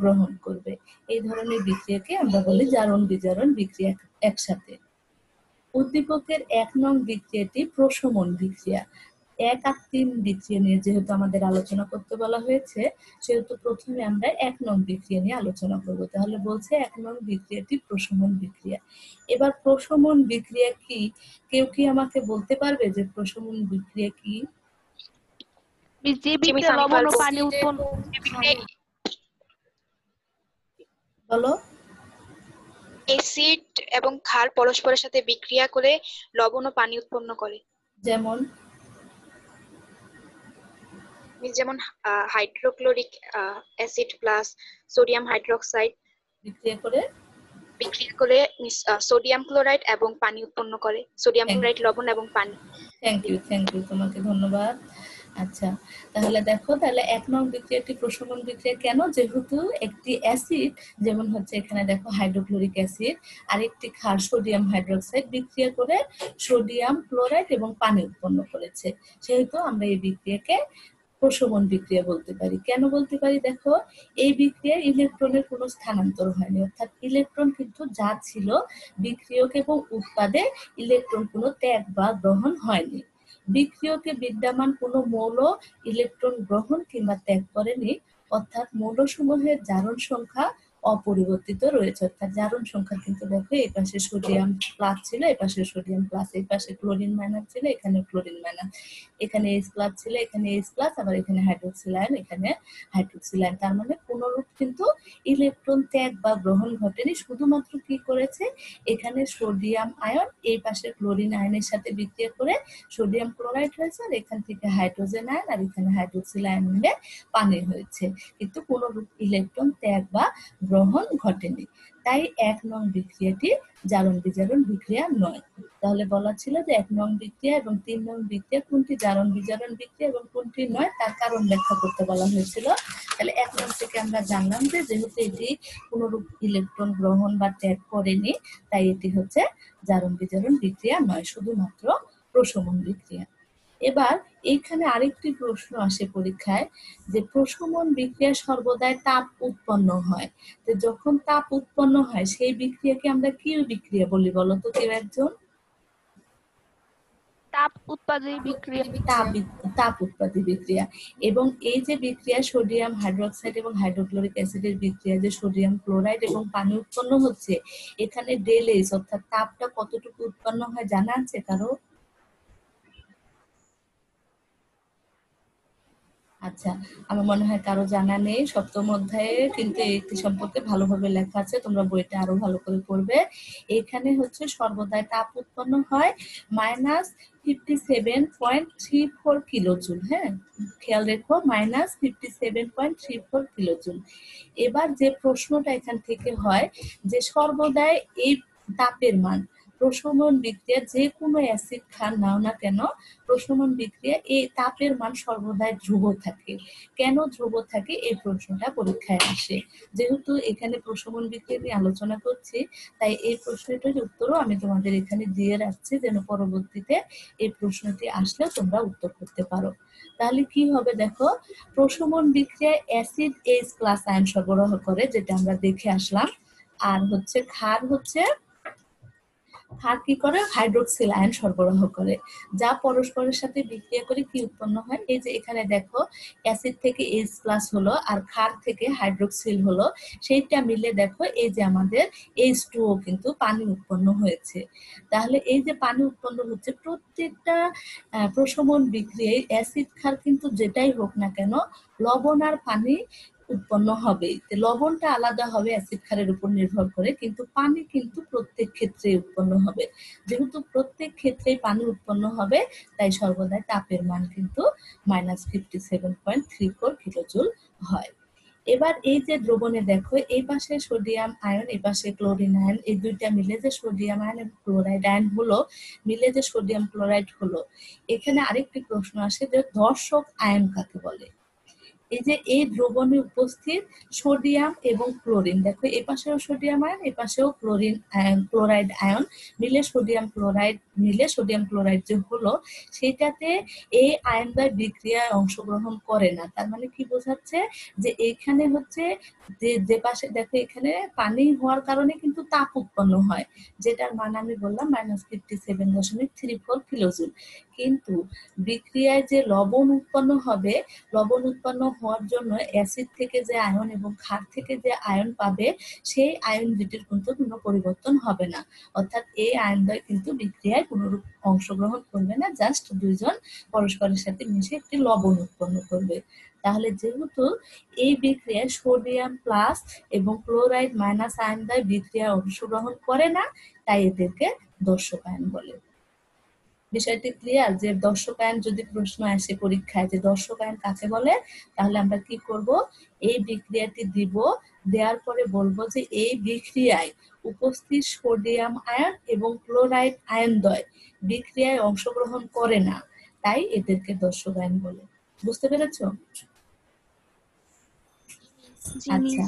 গ্রহণ করবে। এই ধরনের বিক্রিয়াকে আমরা বলি জারণ বিজারণ বিক্রিয়া একসাথে। উদ্দীপকের 1 নং বিক্রিয়াটি প্রশমন বিক্রিয়া। 1 আর 3 বিক্রিয়া নিয়ে যেহেতু আমাদের আলোচনা করতে বলা হয়েছে, সেহেতু প্রথমে আমরা 1 নং বিক্রিয়া নিয়ে আলোচনা করব। তাহলে বলছে 1 নং বিক্রিয়াটি প্রশমন বিক্রিয়া। এবার প্রশমন বিক্রিয়া কি, কেউ কি আমাকে বলতে পারবে যে প্রশমন বিক্রিয়া কি? যে বিক্রিয়া লবণ ও পানি উৎপন্ন বলো। অ্যাসিড এবং ক্ষার পরস্পরের সাথে বিক্রিয়া করে লবণ ও পানি উৎপন্ন করে। যেমন যেমন hydrochloric acid plus sodium hydroxide বিক্রিয়া করে সোডিয়াম ক্লোরাইড এবং পানি উৎপন্ন করে। সোডিয়াম ক্লোরাইড, লবণ এবং পানি। থ্যাংক ইউ, তোমাকে ধন্যবাদ। আচ্ছা, তাহলে দেখো, তাহলে 1 নং বিক্রিয়াটি প্রশমন বিক্রিয়া কেন? যেহেতু একটি অ্যাসিড, যেমন হচ্ছে এখানে দেখো হাইড্রোক্লোরিক অ্যাসিড, আর একটি ক্ষার সোডিয়াম হাইড্রোক্সাইড বিক্রিয়া করে সোডিয়াম ক্লোরাইড এবং পানি উৎপন্ন করেছে, সেহেতু আমরা এই বিক্রিয়াকে প্রশমন বিক্রিয়া বলতে পারি। কেন বলতে পারি? দেখো, এই বিক্রিয়ায় ইলেকট্রনের কোনো স্থানান্তর হয়নি, অর্থাৎ ইলেকট্রন কিন্তু যা ছিল বিক্রিয়ক এবং উৎপাদে ইলেকট্রন কোনো ত্যাগ বা গ্রহণ হয়নি। বিক্রিয়কে বিদ্যমান কোনো মৌল ইলেকট্রন গ্রহণ কিংবা ত্যাগ করেনি, অর্থাৎ মৌলসমূহের জারণ সংখ্যা অপরিবর্তিত রয়েছে। অর্থাৎ জারণ সংখ্যা কিন্তু দেখো, এই পাশে সোডিয়াম প্লাস ছিল, এই পাশে সোডিয়াম প্লাস, এই পাশে ক্লোরিন মাইনাস ছিল, এখানে ক্লোরিন মাইনাস, এখানে এইচ প্লাস ছিল, এখানে এইচ প্লাস, আবার এখানে হাইড্রোক্সিল আয়ন, এখানে হাইড্রোক্সিল আয়ন। তার মানে কোনরূপ কিন্তু ইলেকট্রন ত্যাগ বা গ্রহণ ঘটেনি, শুধুমাত্র কি করেছে, এখানে সোডিয়াম আয়ন এই পাশে ক্লোরিন আয়নের সাথে বিক্রিয়া করে সোডিয়াম ক্লোরাইড হয়েছে, আর এখান থেকে হাইড্রোজেন আয়ন, আর এখানে হাইড্রোক্সিল আয়ন মিলে পানি হয়েছে, কিন্তু কোনরূপ ইলেকট্রন ত্যাগ বা গ্রহণ ঘটেনি। তাই 1 নং বিক্রিয়াটি জারণ বিজারণ বিক্রিয়া নয়। তাহলে বলা ছিল যে 1 নং বিক্রিয়া এবং 3 নং বিক্রিয়া কোনটি জারণ বিজারণ বিক্রিয়া এবং কোনটি নয়, তার কারণ ব্যাখ্যা করতে বলা হয়েছিল। তাহলে 1 নং থেকে আমরা জানলাম যে যেহেতু এটি কোনরূপ ইলেকট্রন গ্রহণ বা ত্যাগ করেনি, তাই এটি হচ্ছে জারণ বিজারণ বিক্রিয়া নয়, শুধুমাত্র প্রশমন বিক্রিয়া। এবার এইখানে আরেকটি প্রশ্ন আসে পরীক্ষায়, যে প্রশমন বিক্রিয়া সর্বদাই তাপ উৎপন্ন হয়, তো যখন তাপ উৎপন্ন হয় সেই বিক্রিয়াকে আমরা কি বিক্রিয়া বলি বলো তো কেউ একজন? তাপ উৎপাদী বিক্রিয়া। তাপ উৎপাদী বিক্রিয়া। এবং এই যে বিক্রিয়া সোডিয়াম হাইড্রোক্সাইড এবং হাইড্রোক্লোরিক অ্যাসিডের বিক্রিয়া, যে সোডিয়াম ক্লোরাইড এবং পানি উৎপন্ন হচ্ছে, এখানে ডেল এইচ অর্থাৎ তাপটা কতটুকু উৎপন্ন হয় জানা আছে কারো? আচ্ছা, আমার মনে হয় কারো জানা নেই। 7ম অধ্যায়ে কিন্তু এটি সম্পর্কে ভালোভাবে লেখা আছে, তোমরা বইটা আরো ভালো করে পড়বে। এখানে হচ্ছে সর্বদাই তাপ উৎপন্ন হয় -57.34 কিলোজুল। হ্যাঁ, খেয়াল রেখো, -57.34 কিলোজুল। এবার যে প্রশ্নটা এখান থেকে হয়, যে সর্বদাই এই তাপের মান, প্রশমন বিক্রিয়া যে কোনো অ্যাসিড খান নাও না কেন, প্রশমন বিক্রিয়া এই তাপের মান সর্বদাই ধ্রুব থাকে। কেন ধ্রুব থাকে, এই প্রশ্নটা পরীক্ষায় আসে। যেহেতু এখানে প্রশমন বিক্রিয়া নিয়ে আলোচনা করছি, তাই এই প্রশ্নটির উত্তরও আমি তোমাদের এখানে দিয়ে রাখছি, যেন পরবর্তীতে এই প্রশ্নটি আসলে তোমরা উত্তর করতে পারো। তাহলে কি হবে দেখো, প্রশমন বিক্রিয়ায় অ্যাসিড H+ আয়ন সরবরাহ করে, যেটা আমরা দেখে আসলাম। আর হচ্ছে ক্ষার কি করে, হাইড্রোক্সিল আয়ন সরবরাহ করে, যা পরস্পরের সাথে বিক্রিয়া করে কি উৎপন্ন হয়, এই যে এখানে দেখো অ্যাসিড থেকে H+ হলো আর ক্ষার থেকে হাইড্রোক্সিল হলো, সেইটা মিলে দেখো এই যে আমাদের H2O কিন্তু পানি উৎপন্ন হয়েছে। তাহলে এই যে পানি উৎপন্ন হচ্ছে, প্রত্যেকটা প্রশমন বিক্রিয়ায় অ্যাসিড ক্ষার কিন্তু যেটাই হোক না কেন লবণ আর পানি উৎপন্ন হবে। লবণটা আলাদা হবে অ্যাসিড ক্ষারের উপর নির্ভর করে, কিন্তু পানি কিন্তু প্রত্যেক ক্ষেত্রে উৎপন্ন হবে। যেহেতু প্রত্যেক ক্ষেত্রে পানি উৎপন্ন হবে, তাই সর্বদাই তাপের মান কিন্তু -57.34 কিলোজুল হয়। এবার এই যে দ্রবণে দেখো এই পাশে সোডিয়াম আয়ন, এই পাশে ক্লোরিন আয়ন, এই দুইটা মিলে যে সোডিয়াম আয়ন এবং ক্লোরাইড আয়ন হলো, মিলে যে সোডিয়াম ক্লোরাইড হলো, এখানে আরেকটি প্রশ্ন আসে যে দর্শক আয়ন কাকে বলে। এই যে এই দ্রবণে উপস্থিত সোডিয়াম এবং ক্লোরিন, দেখো এ পাশেও সোডিয়াম আয়ন, এ পাশেও ক্লোরাইড আয়ন মিলে সোডিয়াম ক্লোরাইড যে হলো, সেটাতে এই আয়নদ্বয় বিক্রিয়ায় অংশগ্রহণ করে না। তার মানে কি বোঝাচ্ছে, যে এইখানে হচ্ছে যে পাশে দেখো এখানে পানি হওয়ার কারণে কিন্তু তাপ উৎপন্ন হয়, যেটার মান আমি বললাম -57.34 কিলোজুল। কিন্তু বিক্রিয়ায় যে লবণ উৎপন্ন হবে, লবণ উৎপন্ন হওয়ার জন্য অ্যাসিড থেকে যে আয়ন এবং ক্ষার থেকে যে আয়ন পাবে, সেই আয়ন দুটির কিন্তু কোনো পরিবর্তন হবে না। অর্থাৎ এই আয়নদ্বয় কিন্তু বিক্রিয়ায় কোনরূপ অংশগ্রহণ করবে না, জাস্ট দুইজন পরস্পরের সাথে মিশে একটি লবণ উৎপন্ন করবে। তাহলে যেহেতু এই বিক্রিয়ায় সোডিয়াম প্লাস এবং ক্লোরাইড মাইনাস আয়নদ্বয় বিক্রিয়ায় অংশগ্রহণ করে না, তাই এদেরকে দর্শক আয়ন বলে। বিষয়টি ক্লিয়ার? যে দর্শক আয়ন যদি প্রশ্ন আসে পরীক্ষায় যে দর্শক আয়ন কাকে বলে, তাহলে আমরা কি করব, এই বিক্রিয়াটি দিব, দেওয়ার পরে বলবো যে এই বিক্রিয়ায় উপস্থিত সোডিয়াম আয়ন এবং ক্লোরাইড আয়নদ্বয় বিক্রিয়ায় অংশগ্রহণ করে না, তাই এদেরকে দর্শক আয়ন বলে। বুঝতে পেরেছো? আচ্ছা,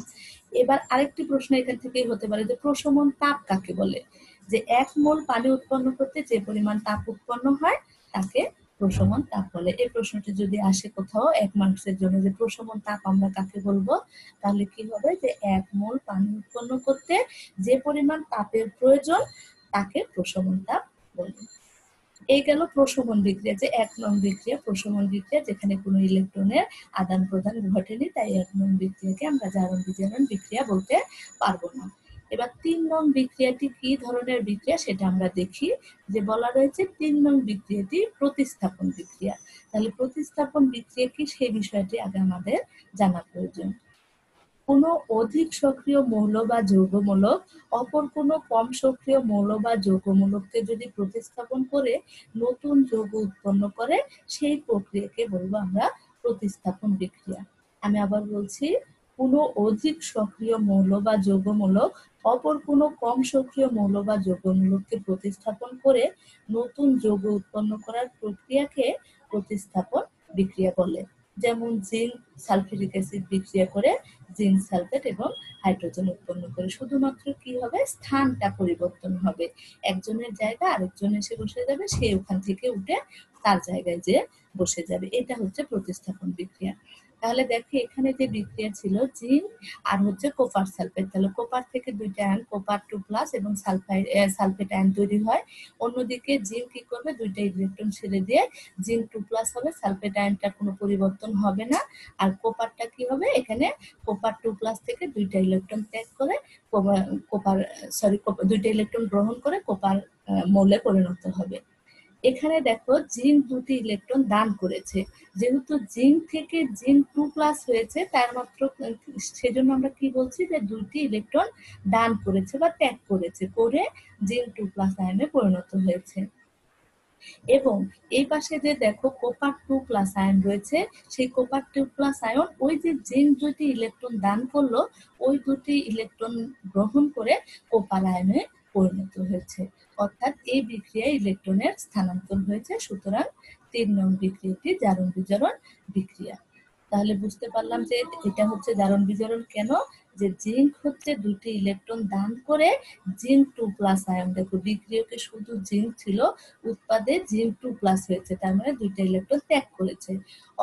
এবার আরেকটি প্রশ্ন এখান থেকেই হতে পারে যে প্রশমন তাপ কাকে বলে। যে 1 মোল পানি উৎপন্ন করতে যে পরিমাণ তাপ উৎপন্ন হয় তাকে প্রশমন তাপ বলে। এই প্রশ্নটি যদি আসে কোথাও 1 মার্কসের জন্য, যে প্রশমন তাপ আমরা কাকে বলবো, তাহলে কি হবে, যে 1 মোল পানি উৎপন্ন করতে যে পরিমাণ তাপের প্রয়োজন তাকে প্রশমন তাপ বলে। এই গেল প্রশমন বিক্রিয়া, যে 1 নং বিক্রিয়া প্রশমন বিক্রিয়া, যেখানে কোনো ইলেকট্রনের আদান প্রদান ঘটেনি, তাই 1 নং বিক্রিয়াকে আমরা জারণ বিজারণ বিক্রিয়া বলতে পারবো না। এবার 3 নং বিক্রিয়াটি কি ধরনের বিক্রিয়া সেটা আমরা দেখি। যে বলা রয়েছে 3 নং বিক্রিয়াটি প্রতিস্থাপন বিক্রিয়া। তাহলে প্রতিস্থাপন বিক্রিয়া কি সেই বিষয়টি আগে আমাদের জানা প্রয়োজন। কোনো অধিক সক্রিয় মৌল বা যৌগমূলক অপর কোনো কম সক্রিয় মৌল বা যৌগমূলককে যদি প্রতিস্থাপন করে নতুন যৌগ উৎপন্ন করে, সেই প্রক্রিয়াকে বলবো আমরা প্রতিস্থাপন বিক্রিয়া। আমি আবার বলছি, কোনো অধিক সক্রিয় মৌল বা যৌগমূলক অপর কোনো কম সক্রিয় মৌল বা যৌগমূলককে প্রতিস্থাপন করে নতুন যৌগ উৎপন্ন করার প্রক্রিয়াকে প্রতিস্থাপন বিক্রিয়া বলে। যেমন জিঙ্ক সালফিউরিক অ্যাসিড বিক্রিয়া করে জিঙ্ক সালফেট এবং হাইড্রোজেন উৎপন্ন করে, শুধুমাত্র কি হবে, স্থানটা পরিবর্তন হবে, একজনের জায়গা আরেকজন এসে বসে যাবে, সে ওখান থেকে উঠে তার জায়গায় যে বসে যাবে, এটা হচ্ছে প্রতিস্থাপন বিক্রিয়া। তাহলে দেখো এখানে যে বিক্রিয়া ছিল জিঙ্ক আর হচ্ছে কপার সালফেট, তাহলে কপার থেকে দুইটা আয়ন কপার 2+ এবং সালফেট আয়ন তৈরি হয়। অন্যদিকে জিঙ্ক কি করবে, দুইটা ইলেকট্রন ছেড়ে দিয়ে জিঙ্ক 2+ হবে, সালফেট আয়নটার কোনো পরিবর্তন হবে না। আর কপারটা কি হবে, এখানে কপার 2+ থেকে দুইটা ইলেকট্রন ত্যাগ করে দুইটা ইলেকট্রন গ্রহণ করে কপার মৌলে পরিণত হবে। এখানে দেখো জিঙ্ক দুটি ইলেকট্রন দান করেছে, যেহেতু জিঙ্ক থেকে জিঙ্ক 2+ হয়েছে, তার মাত্র সেজন্য আমরা কি বলছি, যে দুইটি ইলেকট্রন দান করেছে বা ত্যাগ করেছে, করে জিঙ্ক 2+ আয়নে পরিণত হয়েছে। এবং এই পাশে যে দেখো কপার 2+ আয়ন রয়েছে, সেই কপার 2+ আয়ন ওই যে জিঙ্ক দুটি ইলেকট্রন দান করলো, ওই দুটি ইলেকট্রন গ্রহণ করে কপার আয়নে পরিণত হয়েছে। অর্থাৎ এই বিক্রিয়ায় ইলেকট্রনের স্থানান্তর হয়েছে। সুতরাং 3 নং বিক্রিয়াটি জারণ বিজারণ বিক্রিয়া। তাহলে বুঝতে পারলাম যে এটা হচ্ছে জারণ বিজারণ। কেন? যে জিঙ্ক হচ্ছে দুটি ইলেকট্রন দান করে জিঙ্ক 2+ আয়ন, দেখো বিক্রিয়কে শুধু জিঙ্ক ছিল, উৎপাদে জিঙ্ক 2+ হয়েছে, তার মানে দুইটা ইলেকট্রন ত্যাগ করেছে।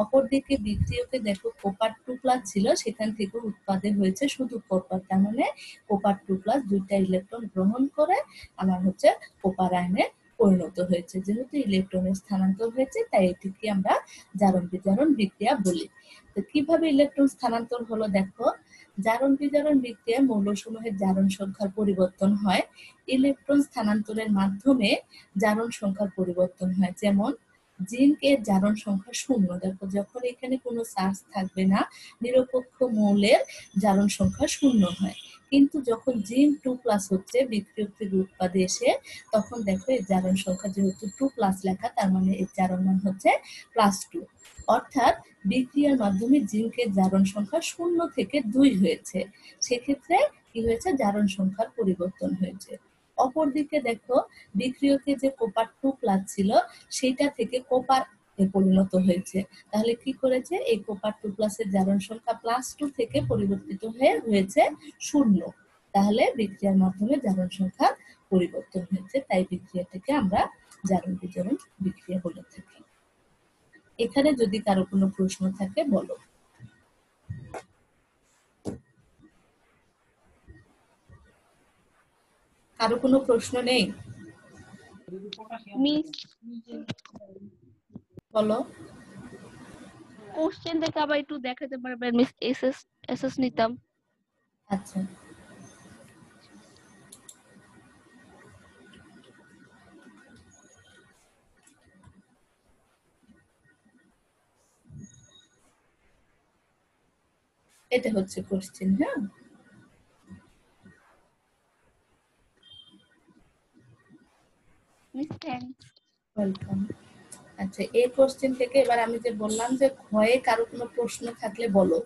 অপরদিকে বিক্রিয়কে দেখো কপার 2+ ছিল, সেখান থেকে উৎপাদে হয়েছে শুধু কপার, তার মানে কপার 2+ দুইটা ইলেকট্রন গ্রহণ করে আমার হচ্ছে কপার আয়নে পরিণত হয়েছে। যেহেতু ইলেকট্রনের স্থানান্তর হয়েছে তাই এটিকে আমরা জারণ বিজারণ বিক্রিয়া বলি। তো কিভাবে ইলেকট্রন স্থানান্তর হলো দেখো, জারণ বিজারণ বিক্রিয়ায় মৌলসমূহের জারণ সংখ্যার পরিবর্তন হয়। ইলেকট্রন স্থানান্তরের মাধ্যমে জারণ সংখ্যার পরিবর্তন হয়। যেমন জিঙ্কের জারণ সংখ্যা 0, দেখো যখন এখানে কোনো চার্জ থাকবে না নিরপেক্ষ মৌলের জারণ সংখ্যা 0 হয়। কিন্তু যখন জিঙ্ক 2+ হচ্ছে বিক্রিয়ক থেকে উৎপাদে এসে, তখন দেখো এর জারণ সংখ্যা যেহেতু 2+ লেখা, তার মানে এর জারণ মান হচ্ছে +2। অর্থাৎ বিক্রিয়ার মাধ্যমে জিঙ্কের জারণ সংখ্যা 0 থেকে 2 হয়েছে। সেক্ষেত্রে কি হয়েছে? জারণ সংখ্যার পরিবর্তন হয়েছে। অপরদিকে দেখো বিক্রিয়কে যে কপার 2+ ছিল সেটা থেকে কপার পরিণত হয়েছে। তাহলে কি করেছে? এই কপার 2+ এর জারণ সংখ্যা +2 থেকে পরিবর্তিত হয়ে হয়েছে 0। তাহলে বিক্রিয়ার মাধ্যমে জারণ সংখ্যা পরিবর্তন হয়েছে, তাই বিক্রিয়াটিকে আমরা জারণ বিজারণ বিক্রিয়া বলে থাকি। এখানে যদি কারো কোনো প্রশ্ন থাকে বলো। কারো কোনো প্রশ্ন নেই? মিস বলো। কোশ্চেন দেখে আবার একটু দেখাতে পারবেন মিস? এসএস এসএস নিতাম। আচ্ছা, এটা হচ্ছে কোশ্চেন। হ্যাঁ, মিস থ্যাঙ্কস। ওয়েলকাম। আচ্ছা, এই কোশ্চেন থেকে এবার আমি যে বললাম যে ক্ষয়ে কারো কোনো প্রশ্ন থাকলে বলো,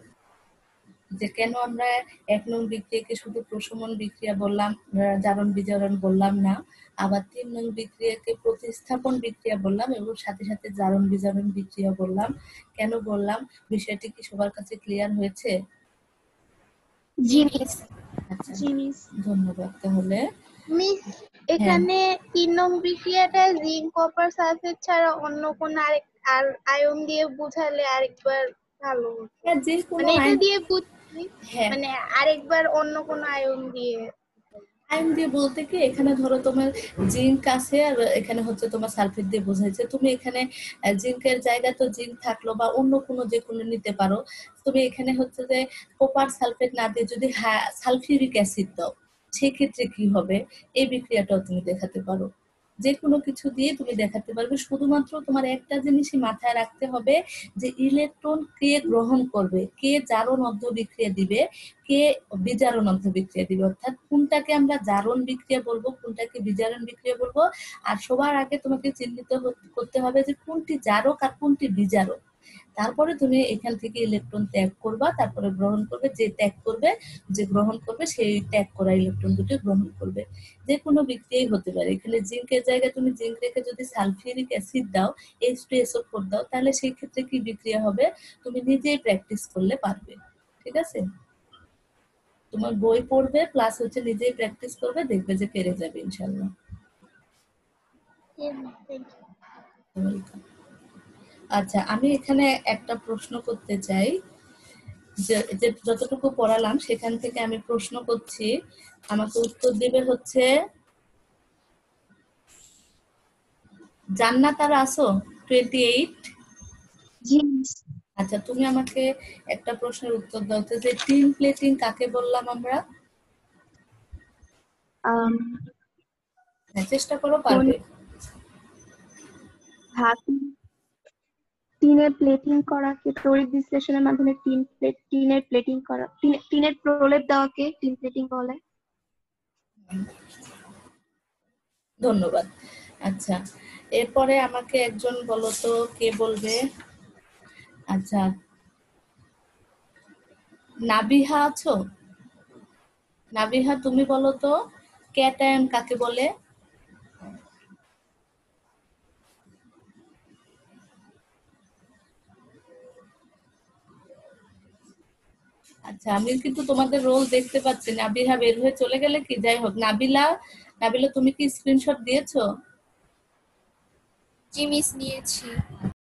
যে কেন আমরা 1 নং বিক্রিয়াকে শুধু প্রশমন বিক্রিয়া বললাম, জারণ বিজারণ বললাম না, আবার 3 নং বিক্রিয়াকে প্রতিস্থাপন বিক্রিয়া বললাম এবং সাথে সাথে জারণ বিজারণ বিক্রিয়া বললাম। কেন বললাম? বিষয়টি কি সবার কাছে ক্লিয়ার হয়েছে? জিনিস আচ্ছা, জিনিস ধন্যবাদ। তাহলে মিস হ্যাঁ, এখানে 3 নং বিক্রিয়াটা জিঙ্ক কপার সালফেট ছাড়া অন্য কোন আরেক আয়ন দিয়ে বুঝালে আরেকবার ভালো হতো। যে কোনো মানে এটা আইন, দিয়ে বুঝছি, হ্যাঁ মানে আরেকবার অন্য কোন আয়ন দিয়ে। আইন দিয়ে বলতে কি, এখানে ধরো তোমার জিঙ্ক আছে আর এখানে হচ্ছে তোমার সালফেট দিয়ে বোঝাইছে, তুমি এখানে জিঙ্কের জায়গায় তো জিঙ্ক থাকলো বা অন্য কোনো যে কোনো নিতে পারো। তুমি এখানে হচ্ছে যে কপার সালফেট না দিয়ে যদি সালফিউরিক অ্যাসিড দাও, সেক্ষেত্রে কি হবে এই বিক্রিয়াটাও তুমি দেখাতে পারো। যে কোনো কিছু দিয়ে তুমি দেখাতে পারবে, শুধুমাত্র তোমার একটা জিনিসই মাথায় রাখতে হবে যে ইলেকট্রন কে গ্রহণ করবে, কে জারণ অন্তঃবিক্রিয়া দিবে, কে বিজারণ অন্তঃবিক্রিয়া দিবে। অর্থাৎ কোনটাকে আমরা জারণ বিক্রিয়া বলবো, কোনটাকে বিজারণ বিক্রিয়া বলবো। আর সবার আগে তোমাকে চিহ্নিত করতে হবে যে কোনটি জারক আর কোনটি বিজারক। তারপরে তুমি এখান থেকে ইলেকট্রন ত্যাগ করবা, তারপরে গ্রহণ করবে। যে ত্যাগ করবে, যে গ্রহণ করবে, সেই ত্যাগ করা ইলেকট্রন দুটি গ্রহণ করবে। যে কোনো বিক্রিয়াই হতে পারে। এখানে জিঙ্কের জায়গায় তুমি জিঙ্ক রেখে যদি সালফিউরিক অ্যাসিড দাও, H2SO4 দাও, তাহলে সেই ক্ষেত্রে কি বিক্রিয়া হবে তুমি নিজেই প্র্যাকটিস করলে পারবে। ঠিক আছে? তোমার বই পড়বে প্লাস হচ্ছে নিজেই প্র্যাকটিস করবে, দেখবে যে পেরে যাবে ইনশাআল্লাহ। ওয়েলকাম। আচ্ছা, আমি এখানে একটা প্রশ্ন করতে চাই, যে যতটুকু পড়ালাম সেখান থেকে আমি প্রশ্ন করছি, আমাকে উত্তর দেবে হচ্ছে জান্নাত আর আসো 28। জিনিস আচ্ছা, তুমি আমাকে একটা প্রশ্নের উত্তর দাও তো, যে টিন প্লেটিং কাকে বললাম আমরা? হ্যাঁ, চেষ্টা করো, পারবে। ধাতু টিনের প্লেটিং করাকে, তড়িৎ বিশ্লেষণের মাধ্যমে টিনের প্লেটিং করা, টিনের প্রলেপ দেওয়াকে টিন প্লেটিং বলে। ধন্যবাদ। আচ্ছা, এরপরে আমাকে একজন বলো তো, কে বলবে? আচ্ছা, নাবিহা আছো? নাবিহা, তুমি বলো তো ক্যাটায়ন কাকে বলে? আমি কিন্তু তোমাদের রোল দেখতে পাচ্ছি। নাবিলা বের হয়ে চলে গেলে কি? যাই হোক, নাবিলা তুমি কি স্ক্রিনশট দিয়েছো? জি মিস, নিয়েছি।